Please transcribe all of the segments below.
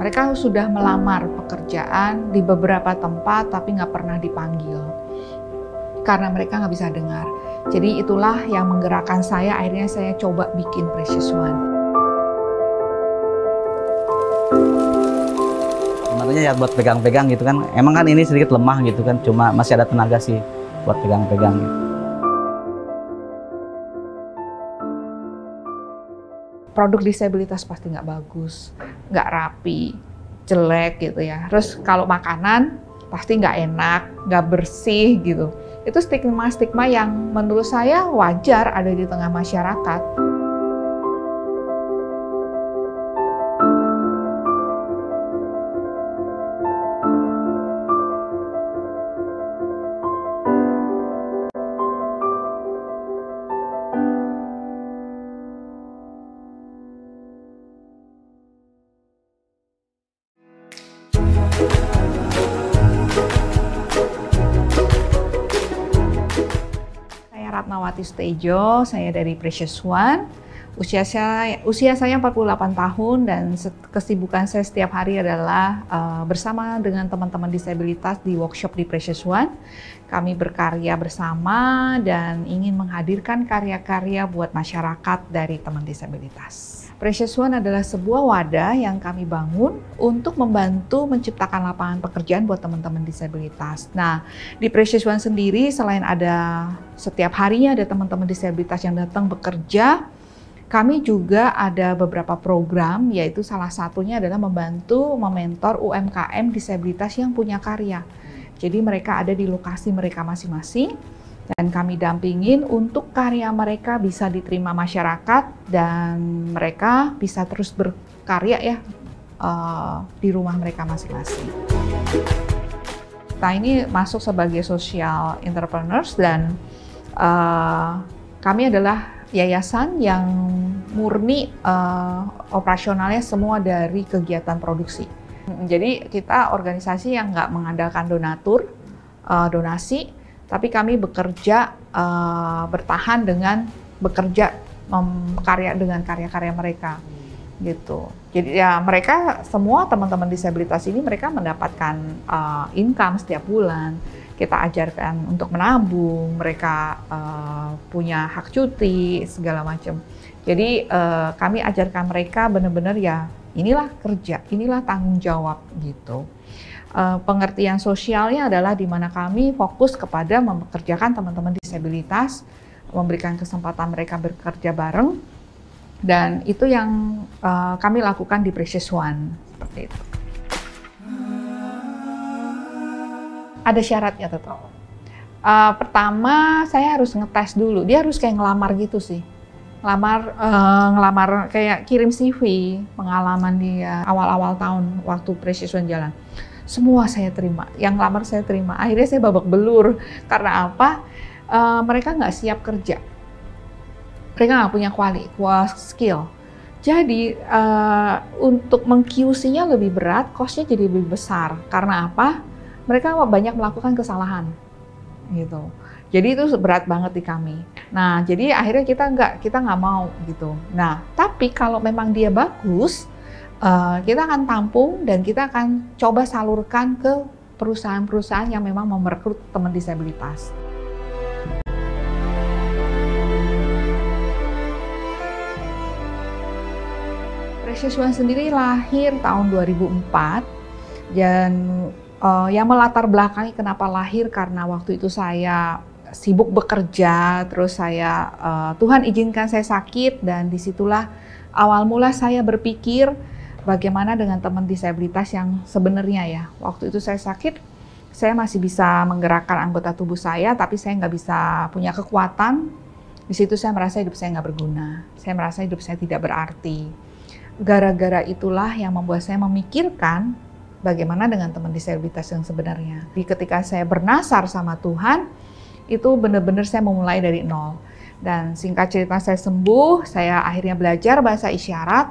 Mereka sudah melamar pekerjaan di beberapa tempat tapi nggak pernah dipanggil karena mereka nggak bisa dengar. Jadi itulah yang menggerakkan saya, akhirnya saya coba bikin Precious One. Sebenarnya ya buat pegang-pegang gitu kan, emang kan ini sedikit lemah gitu kan, cuma masih ada tenaga sih buat pegang-pegang gitu. Produk disabilitas pasti nggak bagus, nggak rapi, jelek gitu ya. Terus kalau makanan pasti nggak enak, nggak bersih gitu. Itu stigma-stigma yang menurut saya wajar ada di tengah masyarakat. Ratnawati Sutejo, saya dari Precious One. Usia saya 48 tahun dan kesibukan saya setiap hari adalah bersama dengan teman-teman disabilitas di workshop di Precious One. Kami berkarya bersama dan ingin menghadirkan karya-karya buat masyarakat dari teman disabilitas. Precious One adalah sebuah wadah yang kami bangun untuk membantu menciptakan lapangan pekerjaan buat teman-teman disabilitas. Nah, di Precious One sendiri selain ada setiap harinya ada teman-teman disabilitas yang datang bekerja, kami juga ada beberapa program, yaitu salah satunya adalah membantu mementor UMKM disabilitas yang punya karya. Jadi mereka ada di lokasi mereka masing-masing, dan kami dampingin untuk karya mereka bisa diterima masyarakat dan mereka bisa terus berkarya ya di rumah mereka masing-masing. Kita ini masuk sebagai social entrepreneurs dan kami adalah yayasan yang murni operasionalnya semua dari kegiatan produksi. Jadi kita organisasi yang nggak mengandalkan donatur, donasi, tapi kami bekerja bertahan dengan bekerja karya dengan karya-karya mereka gitu. Jadi ya mereka semua teman-teman disabilitas ini mereka mendapatkan income setiap bulan. Kita ajarkan untuk menabung, mereka punya hak cuti segala macam. Jadi kami ajarkan mereka benar-benar ya inilah kerja, inilah tanggung jawab gitu. Pengertian sosialnya adalah di mana kami fokus kepada mempekerjakan teman-teman disabilitas, memberikan kesempatan mereka bekerja bareng, dan itu yang kami lakukan di Precious One, seperti itu. Ada syaratnya tetap. Pertama, saya harus ngetes dulu, dia harus kayak ngelamar gitu sih. Ngelamar kayak kirim CV, pengalaman dia awal-awal tahun waktu Precious One jalan. Semua saya terima, yang lamar saya terima. Akhirnya saya babak belur, karena apa? Mereka nggak siap kerja. Mereka nggak punya skill. Jadi untuk meng-QC-nya lebih berat, cost-nya jadi lebih besar. Karena apa? Mereka banyak melakukan kesalahan, gitu. Jadi itu berat banget di kami. Nah, jadi akhirnya kita nggak mau gitu. Nah, tapi kalau memang dia bagus, kita akan tampung dan kita akan coba salurkan ke perusahaan-perusahaan yang memang mau merekrut teman disabilitas. Precious One sendiri lahir tahun 2004 dan yang melatar belakangi kenapa lahir karena waktu itu saya sibuk bekerja, terus Tuhan izinkan saya sakit dan disitulah awal mula saya berpikir bagaimana dengan teman disabilitas yang sebenarnya ya. Waktu itu saya sakit, saya masih bisa menggerakkan anggota tubuh saya, tapi saya nggak bisa punya kekuatan. Di situ saya merasa hidup saya nggak berguna. Saya merasa hidup saya tidak berarti. Gara-gara itulah yang membuat saya memikirkan bagaimana dengan teman disabilitas yang sebenarnya. Jadi ketika saya bernasar sama Tuhan, itu benar-benar saya memulai dari nol. Dan singkat cerita saya sembuh, saya akhirnya belajar bahasa isyarat,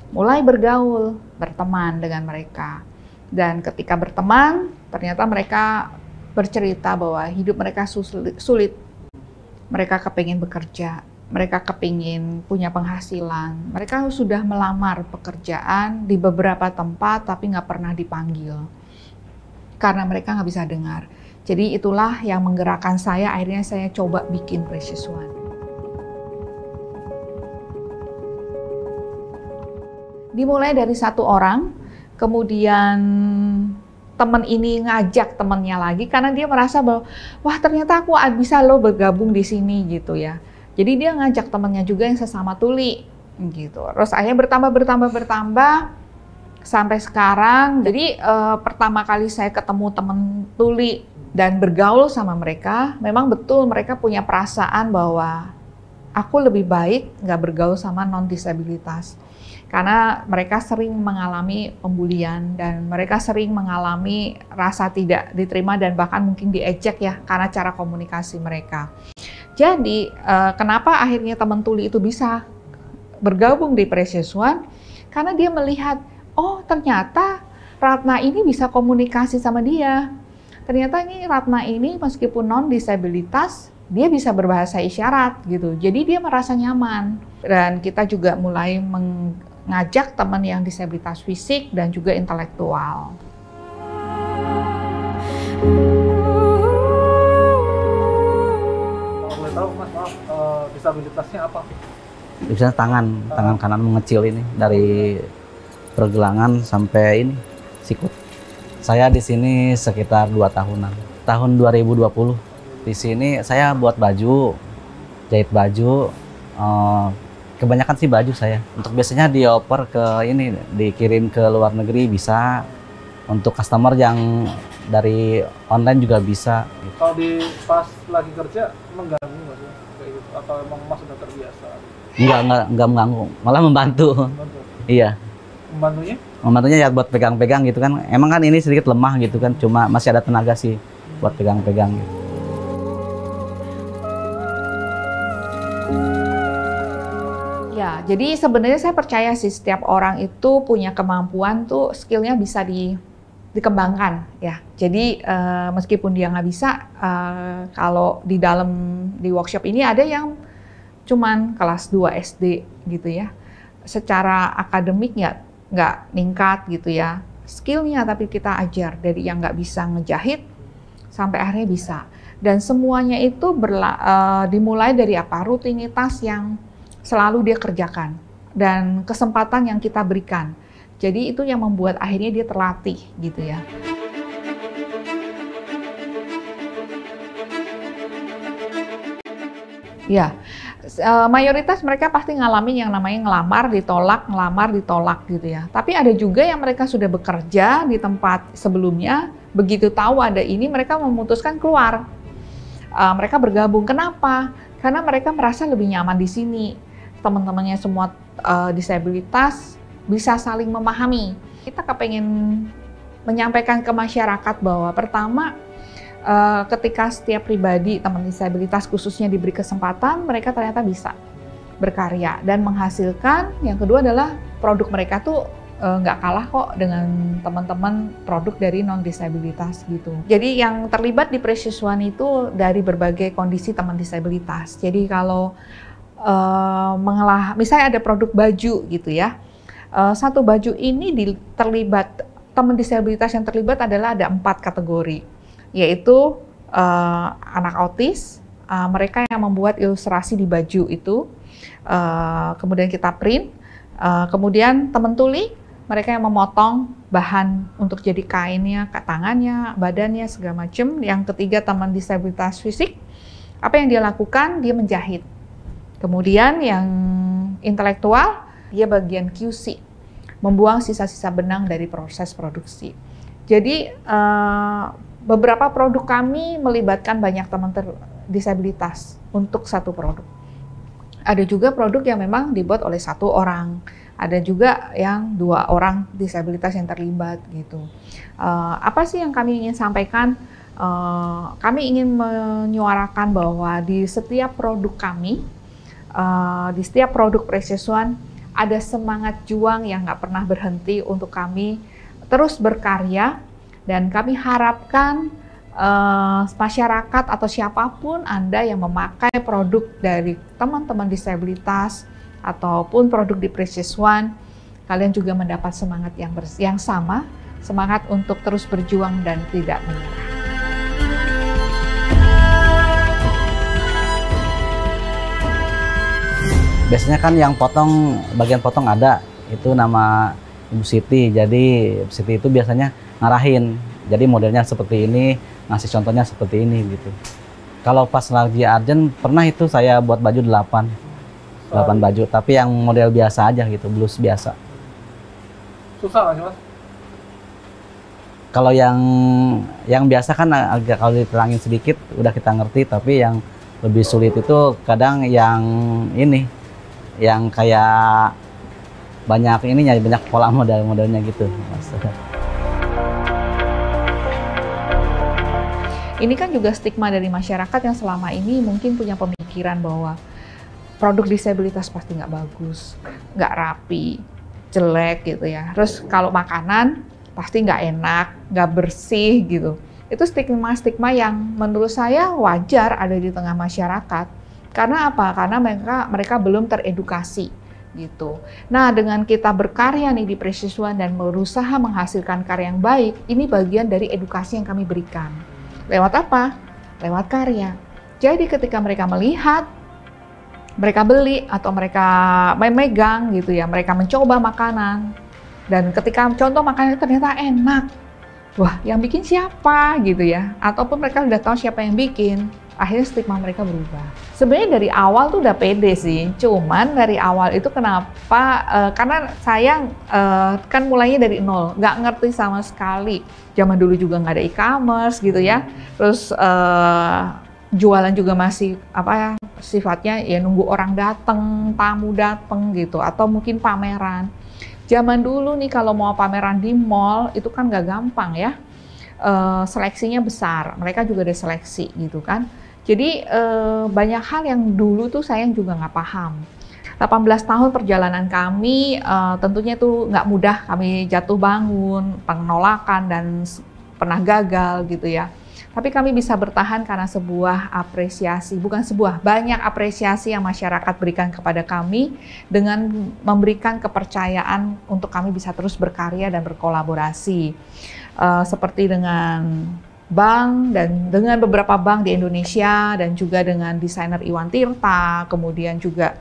mulai bergaul, berteman dengan mereka. Dan ketika berteman, ternyata mereka bercerita bahwa hidup mereka sulit. Mereka kepengen bekerja, mereka kepingin punya penghasilan, mereka sudah melamar pekerjaan di beberapa tempat tapi nggak pernah dipanggil karena mereka nggak bisa dengar. Jadi itulah yang menggerakkan saya, akhirnya saya coba bikin Precious One. Dimulai dari satu orang, kemudian teman ini ngajak temannya lagi karena dia merasa bahwa wah ternyata aku bisa loh bergabung di sini gitu ya. Jadi dia ngajak temannya juga yang sesama tuli gitu. Terus akhirnya bertambah sampai sekarang. Jadi pertama kali saya ketemu teman tuli dan bergaul sama mereka, memang betul mereka punya perasaan bahwa aku lebih baik nggak bergaul sama non-disabilitas. Karena mereka sering mengalami pembulian dan mereka sering mengalami rasa tidak diterima dan bahkan mungkin diejek ya karena cara komunikasi mereka. Jadi kenapa akhirnya teman tuli itu bisa bergabung di Precious One? Karena dia melihat, oh ternyata Ratna ini bisa komunikasi sama dia. Ternyata ini Ratna ini meskipun non-disabilitas, dia bisa berbahasa isyarat gitu. Jadi dia merasa nyaman. Dan kita juga mulai mengajak teman yang disabilitas fisik dan juga intelektual. Kalau boleh tahu Mas, maaf, disabilitasnya apa? Bisa tangan kanan mengecil ini dari pergelangan sampai ini sikut. Saya di sini sekitar 2 tahunan. Tahun 2020 di sini saya buat baju, jahit baju. Kebanyakan sih baju saya. Untuk biasanya dioper ke ini, dikirim ke luar negeri bisa. Untuk customer yang dari online juga bisa. Kalau di pas lagi kerja mengganggu nggak sih kayak gitu? Atau emang Mas sudah terbiasa? Enggak mengganggu, malah membantu. Membantu. Iya. Membantunya? Membantunya ya buat pegang-pegang gitu kan. Emang kan ini sedikit lemah gitu kan, cuma masih ada tenaga sih buat pegang-pegang gitu. Ya, jadi sebenarnya saya percaya sih setiap orang itu punya kemampuan tuh skillnya bisa dikembangkan ya. Jadi meskipun dia nggak bisa, kalau di workshop ini ada yang cuman kelas 2 SD gitu ya. Secara akademik nggak ningkat gitu ya. Skillnya tapi kita ajar dari yang nggak bisa ngejahit sampai akhirnya bisa. Dan semuanya itu dimulai dari apa? Rutinitas yang selalu dia kerjakan dan kesempatan yang kita berikan. Jadi itu yang membuat akhirnya dia terlatih gitu ya. Ya, mayoritas mereka pasti ngalamin yang namanya ngelamar ditolak gitu ya. Tapi ada juga yang mereka sudah bekerja di tempat sebelumnya, begitu tahu ada ini mereka memutuskan keluar. Mereka bergabung. Kenapa? Karena mereka merasa lebih nyaman di sini. Teman-temannya semua disabilitas bisa saling memahami. Kita kepengen menyampaikan ke masyarakat bahwa pertama, ketika setiap pribadi teman disabilitas khususnya diberi kesempatan, mereka ternyata bisa berkarya dan menghasilkan. Yang kedua adalah produk mereka tuh nggak kalah kok dengan teman-teman produk dari non-disabilitas gitu. Jadi yang terlibat di Precious One itu dari berbagai kondisi teman disabilitas. Jadi kalau misalnya ada produk baju gitu ya, satu baju ini terlibat, teman disabilitas yang terlibat adalah ada 4 kategori, yaitu anak autis, mereka yang membuat ilustrasi di baju itu, kemudian kita print, kemudian teman tuli, mereka yang memotong bahan untuk jadi kainnya, tangannya, badannya, segala macam. Yang ketiga teman disabilitas fisik, apa yang dia lakukan? Dia menjahit. Kemudian yang intelektual, dia bagian QC, membuang sisa-sisa benang dari proses produksi. Jadi beberapa produk kami melibatkan banyak teman disabilitas untuk satu produk. Ada juga produk yang memang dibuat oleh 1 orang, ada juga yang 2 orang disabilitas yang terlibat gitu. Apa sih yang kami ingin sampaikan? Kami ingin menyuarakan bahwa di setiap produk kami, di setiap produk Precious One ada semangat juang yang nggak pernah berhenti untuk kami terus berkarya, dan kami harapkan masyarakat atau siapapun Anda yang memakai produk dari teman-teman disabilitas ataupun produk di Precious One, kalian juga mendapat semangat yang sama, semangat untuk terus berjuang dan tidak menyerah. Biasanya kan yang bagian potong ada, itu nama Ibu Siti. Jadi Ibu Siti itu biasanya ngarahin, jadi modelnya seperti ini, ngasih contohnya seperti ini gitu. Kalau pas lagi urgent, pernah itu saya buat baju 8 baju, tapi yang model biasa aja gitu, blus biasa. Susah nggak sih Mas? Kalau yang biasa kan agak, kalau diterangin sedikit udah kita ngerti, tapi yang lebih sulit itu kadang yang ini, yang kayak banyak ininya, banyak pola modelnya gitu, Mas. Ini kan juga stigma dari masyarakat yang selama ini mungkin punya pemikiran bahwa produk disabilitas pasti nggak bagus, nggak rapi, jelek gitu ya. Terus kalau makanan pasti nggak enak, nggak bersih gitu. Itu stigma-stigma yang menurut saya wajar ada di tengah masyarakat. Karena apa? Karena mereka belum teredukasi gitu. Nah, dengan kita berkarya nih di Precious One dan berusaha menghasilkan karya yang baik, ini bagian dari edukasi yang kami berikan. Lewat apa? Lewat karya. Jadi ketika mereka melihat, mereka beli atau mereka memegang gitu ya, mereka mencoba makanan, dan ketika contoh makanan ternyata enak, wah yang bikin siapa gitu ya, ataupun mereka udah tahu siapa yang bikin, akhirnya stigma mereka berubah. Sebenarnya dari awal tuh udah pede sih, cuman dari awal itu kenapa, karena saya kan mulainya dari nol, nggak ngerti sama sekali. Zaman dulu juga nggak ada e-commerce gitu ya, terus jualan juga masih apa ya, sifatnya ya nunggu orang datang, tamu datang gitu, atau mungkin pameran. Zaman dulu nih kalau mau pameran di mall itu kan nggak gampang ya, seleksinya besar, mereka juga ada seleksi gitu kan. Jadi banyak hal yang dulu tuh saya juga nggak paham. 18 tahun perjalanan kami tentunya itu nggak mudah, kami jatuh bangun, penolakan dan pernah gagal gitu ya. Tapi kami bisa bertahan karena sebuah apresiasi, banyak apresiasi yang masyarakat berikan kepada kami dengan memberikan kepercayaan untuk kami bisa terus berkarya dan berkolaborasi. Seperti dengan bank dan dengan beberapa bank di Indonesia dan juga dengan desainer Iwan Tirta, kemudian juga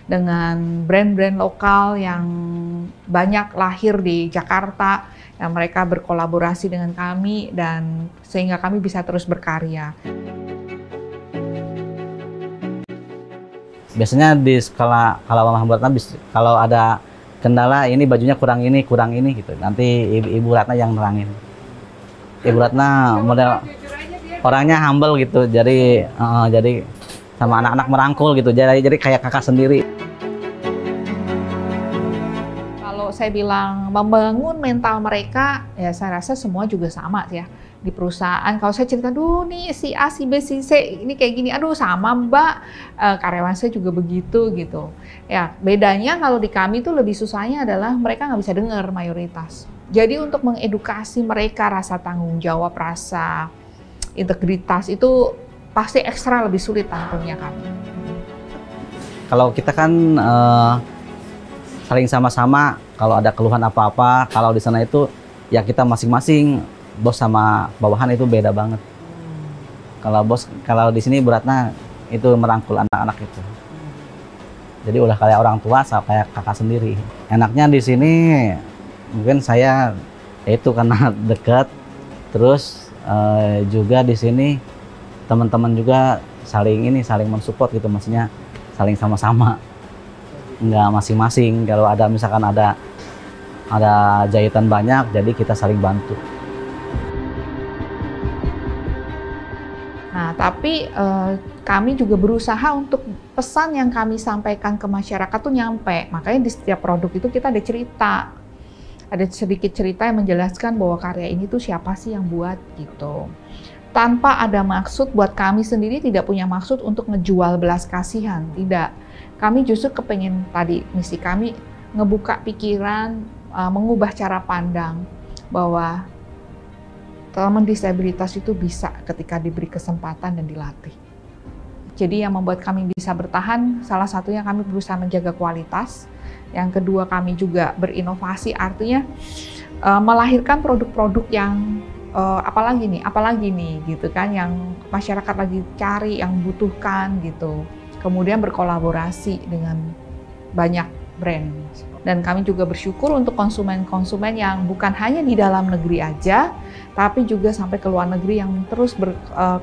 dengan brand-brand lokal yang banyak lahir di Jakarta, yang mereka berkolaborasi dengan kami dan sehingga kami bisa terus berkarya. Biasanya di skala kalau Mama Ratna, kalau ada kendala ini bajunya kurang ini gitu, nanti Ibu Ratna yang nerangin. Ibu Ratna model orangnya humble gitu, jadi sama anak-anak merangkul gitu, jadi kayak kakak sendiri. Kalau saya bilang membangun mental mereka, ya saya rasa semua juga sama ya di perusahaan. Kalau saya cerita, duh nih si A, si B, si C ini kayak gini, aduh sama Mbak, karyawan saya juga begitu gitu. Ya bedanya kalau di kami tuh lebih susahnya adalah mereka nggak bisa dengar mayoritas. Jadi untuk mengedukasi mereka rasa tanggung jawab, rasa integritas itu pasti ekstra lebih sulit tentunya kami. Kalau kita kan saling sama-sama, kalau ada keluhan apa-apa, kalau di sana itu ya kita masing-masing, bos sama bawahan itu beda banget. Kalau di sini Bu Ratna itu merangkul anak-anak itu. Jadi udah kayak orang tua, kayak kakak sendiri. Enaknya di sini mungkin saya itu karena dekat, terus juga di sini teman-teman juga saling mensupport gitu, maksudnya saling sama-sama, nggak masing-masing. Kalau ada misalkan ada jahitan banyak, jadi kita saling bantu. Nah, tapi kami juga berusaha untuk pesan yang kami sampaikan ke masyarakat tuh nyampe. Makanya di setiap produk itu kita ada cerita. Ada sedikit cerita yang menjelaskan bahwa karya ini tuh siapa sih yang buat gitu. Tanpa ada maksud, buat kami sendiri tidak punya maksud untuk ngejual belas kasihan, tidak. Kami justru kepengen tadi, misi kami ngebuka pikiran, mengubah cara pandang bahwa teman disabilitas itu bisa ketika diberi kesempatan dan dilatih. Jadi yang membuat kami bisa bertahan, salah satunya kami berusaha menjaga kualitas. Yang kedua, kami juga berinovasi, artinya melahirkan produk-produk yang apalagi nih gitu kan, yang masyarakat lagi cari, yang butuhkan gitu. Kemudian berkolaborasi dengan banyak brand. Dan kami juga bersyukur untuk konsumen-konsumen yang bukan hanya di dalam negeri aja, tapi juga sampai ke luar negeri yang terus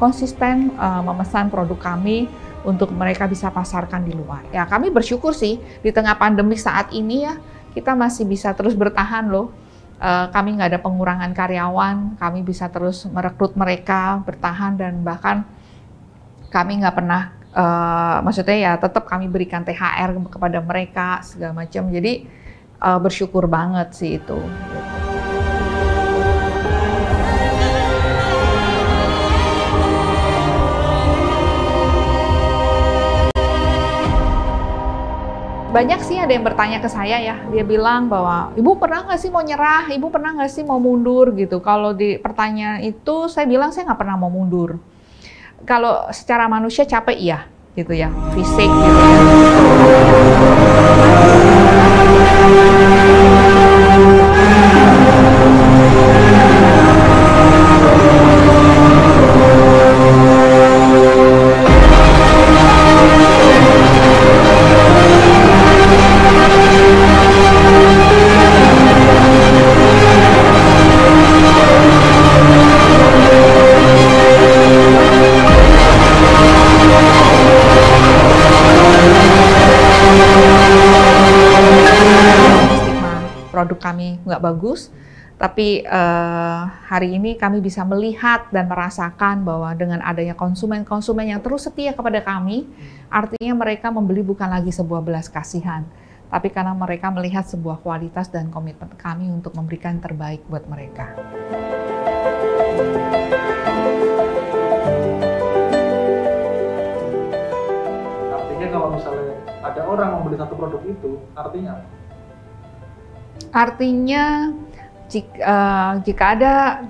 konsisten memesan produk kami untuk mereka bisa pasarkan di luar. Ya, kami bersyukur sih di tengah pandemi saat ini ya, kita masih bisa terus bertahan loh. Kami nggak ada pengurangan karyawan, kami bisa terus merekrut mereka, bertahan, dan bahkan kami nggak pernah, maksudnya ya tetap kami berikan THR kepada mereka segala macam. Jadi bersyukur banget sih itu. Banyak sih ada yang bertanya ke saya ya, dia bilang bahwa ibu pernah nggak sih mau nyerah, ibu pernah nggak sih mau mundur gitu. Kalau di pertanyaan itu saya bilang saya nggak pernah mau mundur. Kalau secara manusia capek iya gitu ya, fisik gitu ya. Produk kami nggak bagus, tapi hari ini kami bisa melihat dan merasakan bahwa dengan adanya konsumen-konsumen yang terus setia kepada kami, artinya mereka membeli bukan lagi sebuah belas kasihan, tapi karena mereka melihat sebuah kualitas dan komitmen kami untuk memberikan terbaik buat mereka. Artinya kalau misalnya ada orang membeli satu produk itu, artinya apa? Artinya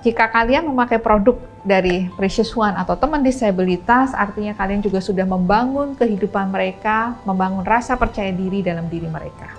jika kalian memakai produk dari Precious One atau teman disabilitas, artinya kalian juga sudah membangun kehidupan mereka, membangun rasa percaya diri dalam diri mereka.